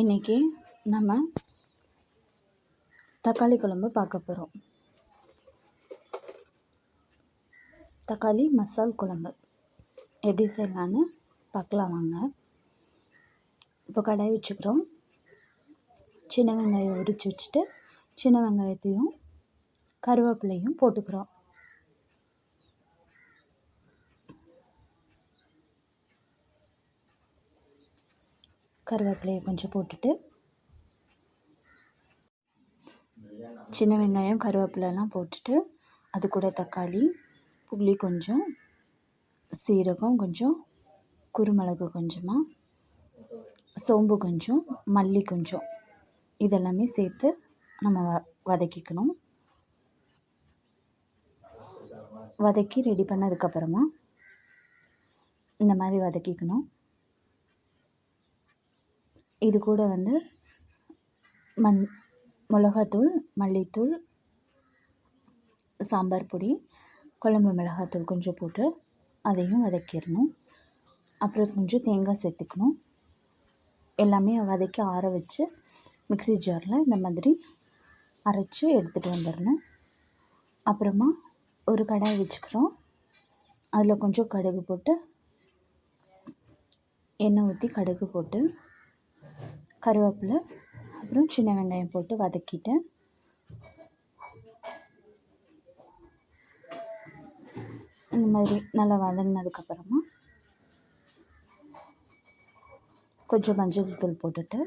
இன்றைக்கி நம்ம தக்காளி குழம்பு பார்க்க போகிறோம். தக்காளி மசால் குழம்பு எப்படி செய்யலான்னு பார்க்கலாம் வாங்க. இப்போ கடாய் வச்சுக்கிறோம். சின்ன வெங்காயம் உரித்து வச்சுட்டு சின்ன வெங்காயத்தையும் கருவேப்பிலையும் போட்டுக்கிறோம். கருவேப்பிலையை கொஞ்சம் போட்டுட்டு சின்ன வெங்காயம் கருவேப்பிலைலாம் போட்டுட்டு அது கூட தக்காளி, புளி கொஞ்சம், சீரகம் கொஞ்சம், குருமிளகு கொஞ்சமாக, சோம்பு கொஞ்சம், மல்லி கொஞ்சம், இதெல்லாமே சேர்த்து நம்ம வதக்கிக்கணும். வதக்கி ரெடி பண்ணதுக்கப்புறமா இந்த மாதிரி வதக்கிக்கணும். இது கூட மிளகாத்தூள், மல்லித்தூள், சாம்பார் பொடி, குழம்பு மிளகாத்தூள் கொஞ்சம் போட்டு அதையும் வதக்கிடணும். அப்புறம் கொஞ்சம் தேங்காய் சேர்த்துக்கணும். எல்லாமே வதக்கி ஆற வச்சு மிக்ஸி ஜாரில் இந்த மாதிரி அரைச்சி எடுத்துகிட்டு வந்துடணும். அப்புறமா ஒரு கடாய் வச்சுக்கிறோம். அதில் கொஞ்சம் கடுகு போட்டு எண்ணெய் ஊற்றி கடுகு போட்டு கருவேப்பிலை அப்புறம் சின்ன வெங்காயம் போட்டு வதக்கிட்டேன். இந்த மாதிரி நல்லா வதங்கினதுக்கப்புறமா கொஞ்சம் மஞ்சள் தூள் போட்டுட்டு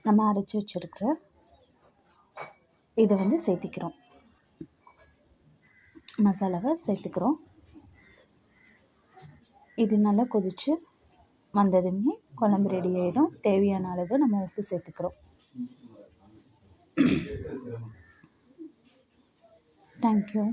நம்ம அரைச்சி வச்சுருக்கிற இதை சேர்த்திக்கிறோம். மசாலாவை சேர்த்துக்கிறோம். இது நல்லா கொதித்து வந்ததுமே குழம்பு ரெடி ஆகிடும். தேவையான அளவு நம்ம உப்பு சேர்த்துக்கிறோம். தேங்க்யூ.